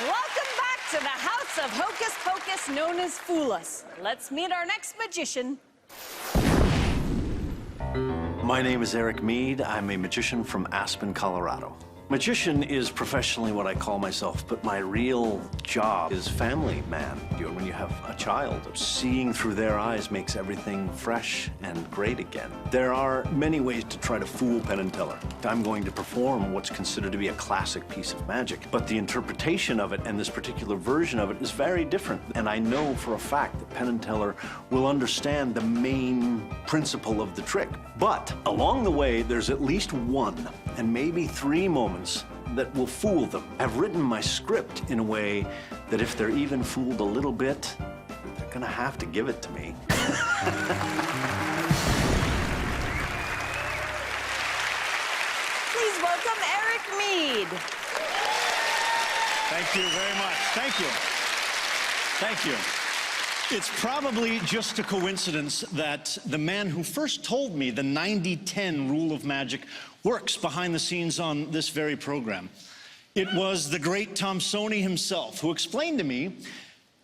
Welcome back to the house of Hocus Pocus, known as Fool Us. Let's meet our next magician. My name is Eric Mead. I'm a magician from Aspen, Colorado. Magician is professionally what I call myself, but my real job is family man. When you have a child, seeing through their eyes makes everything fresh and great again. There are many ways to try to fool Penn Teller. I'm going to perform what's considered to be a classic piece of magic, but the interpretation of it and this particular version of it is very different. And I know for a fact that Penn Teller will understand the main principle of the trick. But along the way, there's at least one and maybe three moments that will fool them. I've written my script in a way that if they're even fooled a little bit, they're gonna have to give it to me. Please welcome Eric Mead. Thank you very much. Thank you. Thank you. It's probably just a coincidence that the man who first told me the 90-10 rule of magic works behind the scenes on this very program. It was the great Thompsoni himself who explained to me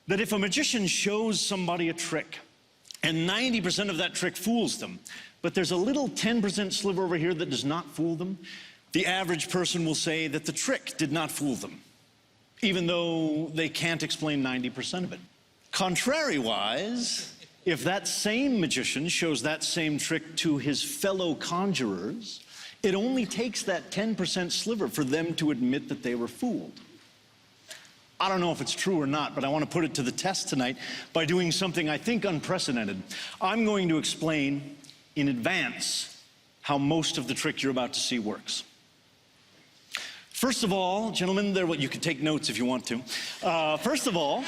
that if a magician shows somebody a trick and 90% of that trick fools them, but there's a little 10% sliver over here that does not fool them, the average person will say that the trick did not fool them, even though they can't explain 90% of it. Contrariwise, if that same magician shows that same trick to his fellow conjurers, it only takes that 10% sliver for them to admit that they were fooled. I don't know if it's true or not, but I want to put it to the test tonight by doing something I think unprecedented. I'm going to explain in advance how most of the trick you're about to see works. First of all, gentlemen, you can take notes if you want to. First of all,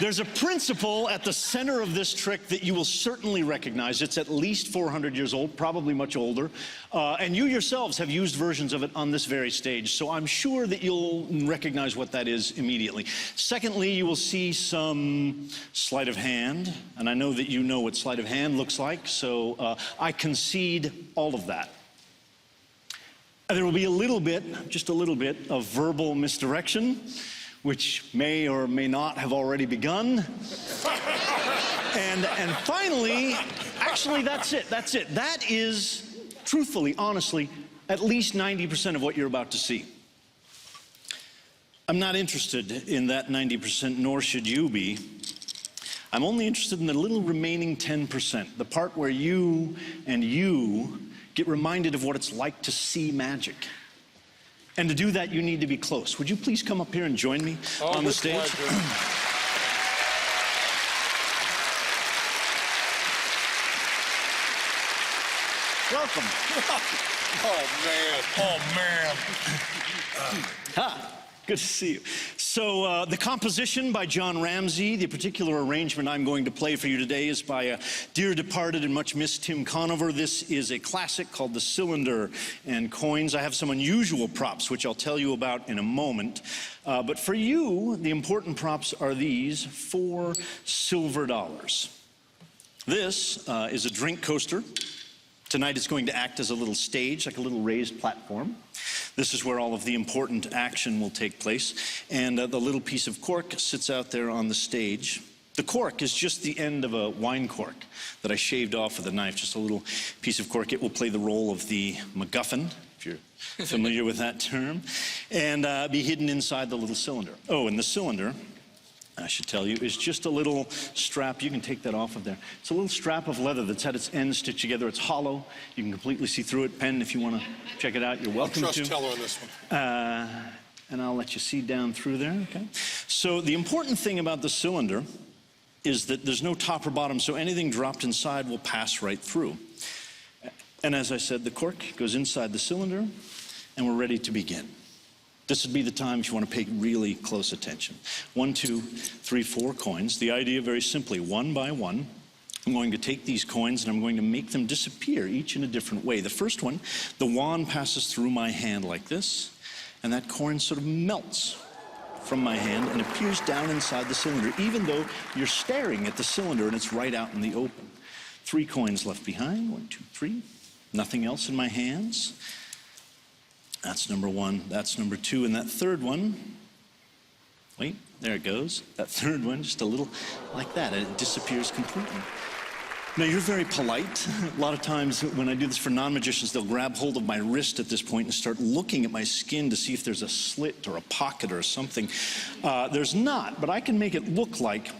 there's a principle at the center of this trick that you will certainly recognize. It's at least 400 years old, probably much older. And you yourselves have used versions of it on this very stage, so I'm sure that you'll recognize what that is immediately. Secondly, you will see some sleight of hand, and I know that you know what sleight of hand looks like, so I concede all of that. There will be a little bit, just a little bit, of verbal misdirection, which may or may not have already begun. And finally, actually, that's it. That is, truthfully, honestly, at least 90% of what you're about to see. I'm not interested in that 90%, nor should you be. I'm only interested in the little remaining 10%, the part where you and you get reminded of what it's like to see magic. And to do that, you need to be close. Would you please come up here and join me on the stage? Welcome. Oh, man. Good to see you. So the composition by John Ramsey, the particular arrangement I'm going to play for you today is by a dear departed and much missed Tim Conover. This is a classic called The Cylinder and Coins. I have some unusual props, which I'll tell you about in a moment. But for you, the important props are these 4 silver dollars. This is a drink coaster. Tonight it's going to act as a little stage, like a little raised platform. This is where all of the important action will take place. And the little piece of cork sits out there on the stage. The cork is just the end of a wine cork that I shaved off with a knife, just a little piece of cork. It will play the role of the MacGuffin, if you're familiar with that term, and be hidden inside the little cylinder. Oh, and the cylinder, I should tell you, is just a little strap. You can take that off of there. It's a little strap of leather that's had its ends stitched together. It's hollow. You can completely see through it. Penn, if you want to check it out, you're welcome to. Trust Teller on this one. And I'll let you see down through there, okay? So the important thing about the cylinder is that there's no top or bottom, so anything dropped inside will pass right through. And as I said, the cork goes inside the cylinder, and we're ready to begin. This would be the time if you want to pay really close attention. 1, 2, 3, 4 coins. The idea, very simply, one by one, I'm going to take these coins and I'm going to make them disappear, each in a different way. The first one, the wand passes through my hand like this, and that coin sort of melts from my hand and appears down inside the cylinder, even though you're staring at the cylinder and it's right out in the open. 3 coins left behind. 1, 2, 3. Nothing else in my hands. That's number 1, that's number 2, and that third one Wait, there it goes. That third one, just a little like that, and it disappears completely. Now, you're very polite. A lot of times when I do this for non-magicians, they'll grab hold of my wrist at this point and start looking at my skin to see if there's a slit or a pocket or something. There's not, but I can make it look like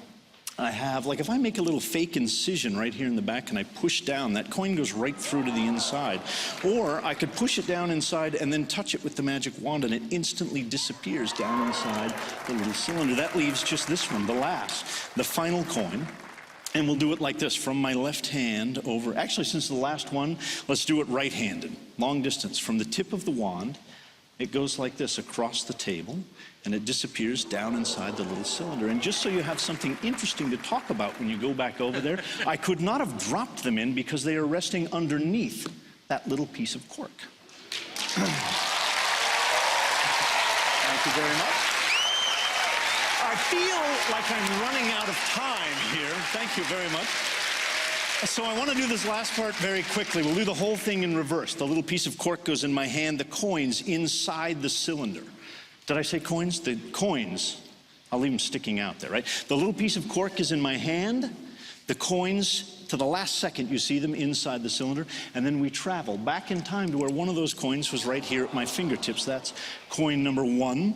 I have, like if I make a little fake incision right here in the back and I push down, that coin goes right through to the inside. Or I could push it down inside and then touch it with the magic wand and it instantly disappears down inside the little cylinder. That leaves just this one, the last, the final coin. And we'll do it like this, from my left hand over, actually since the last one, let's do it right-handed, long distance. From the tip of the wand, it goes like this across the table, and it disappears down inside the little cylinder. And just so you have something interesting to talk about when you go back over there, I could not have dropped them in because they are resting underneath that little piece of cork. Thank you very much. I feel like I'm running out of time here. Thank you very much. So I want to do this last part very quickly. We'll do the whole thing in reverse. The little piece of cork goes in my hand, the coins inside the cylinder. Did I say coins? The coins, I'll leave them sticking out there, right? The little piece of cork is in my hand, the coins, to the last second you see them inside the cylinder, and then we travel back in time to where one of those coins was right here at my fingertips. That's coin number 1.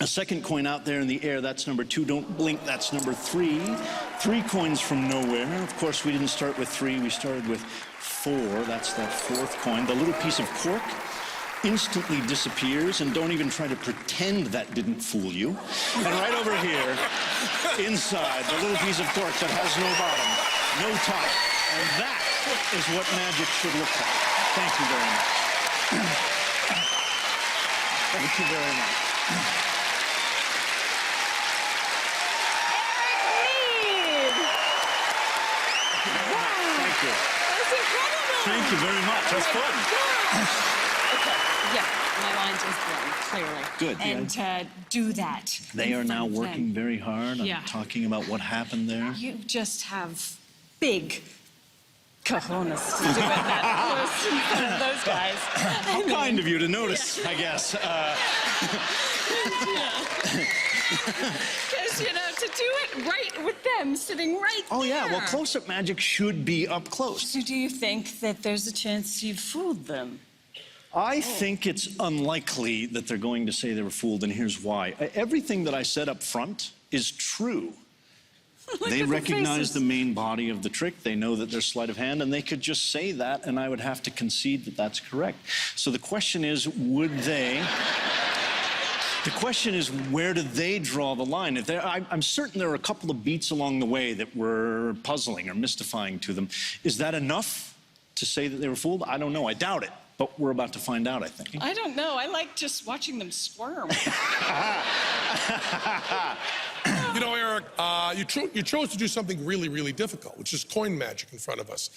A second coin out there in the air, that's number 2. Don't blink, that's number 3. 3 coins from nowhere. Of course, we didn't start with 3, we started with 4. That's that 4th coin. The little piece of cork instantly disappears, and don't even try to pretend that didn't fool you. And right over here, inside, the little piece of cork that has no bottom, no top. And that is what magic should look like. Thank you very much. Thank you very much. That was incredible. Thank you very much. That's fun. Okay, yeah, my lines was blown, clearly. Good. And do that. They are now working thing. very hard on Yeah. talking about what happened there. You just have big cojones to do it that close in front of those guys. How kind of you to notice, I guess. Because, you know, to do it right with them sitting right there. Oh, yeah. Well, close-up magic should be up close. So do you think that there's a chance you've fooled them? I think it's unlikely that they're going to say they were fooled, and here's why. Everything that I said up front is true. They recognize the main body of the trick. They know that there's sleight of hand, and they could just say that, and I would have to concede that that's correct. So the question is, would they... The question is, where do they draw the line? If I'm certain there are a couple of beats along the way that were puzzling or mystifying to them. Is that enough to say that they were fooled? I don't know. I doubt it. But we're about to find out, I think. I don't know. I like just watching them squirm. You know, Eric, you chose to do something really, really difficult, which is coin magic in front of us.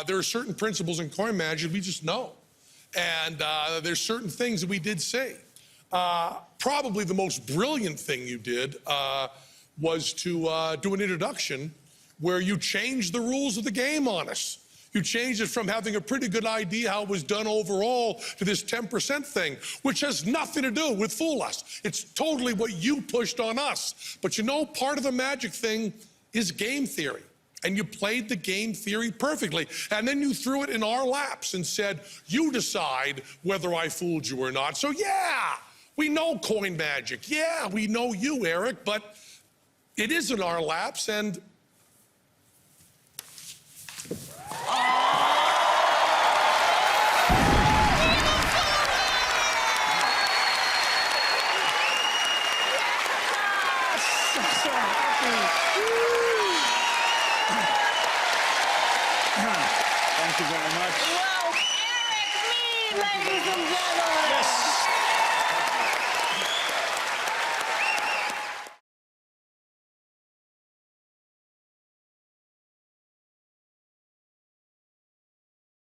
There are certain principles in coin magic we just know. And there's certain things that we did say. Probably the most brilliant thing you did was to do an introduction where you changed the rules of the game on us. You changed it from having a pretty good idea how it was done overall to this 10% thing, which has nothing to do with Fool Us. It's totally what you pushed on us. But you know, part of the magic thing is game theory. And you played the game theory perfectly. And then you threw it in our laps and said, you decide whether I fooled you or not. So yeah, we know coin magic. Yeah, we know you, Eric, but it is in our laps, and... Thank you very much. Well, Eric Mead, ladies and gentlemen. Yes.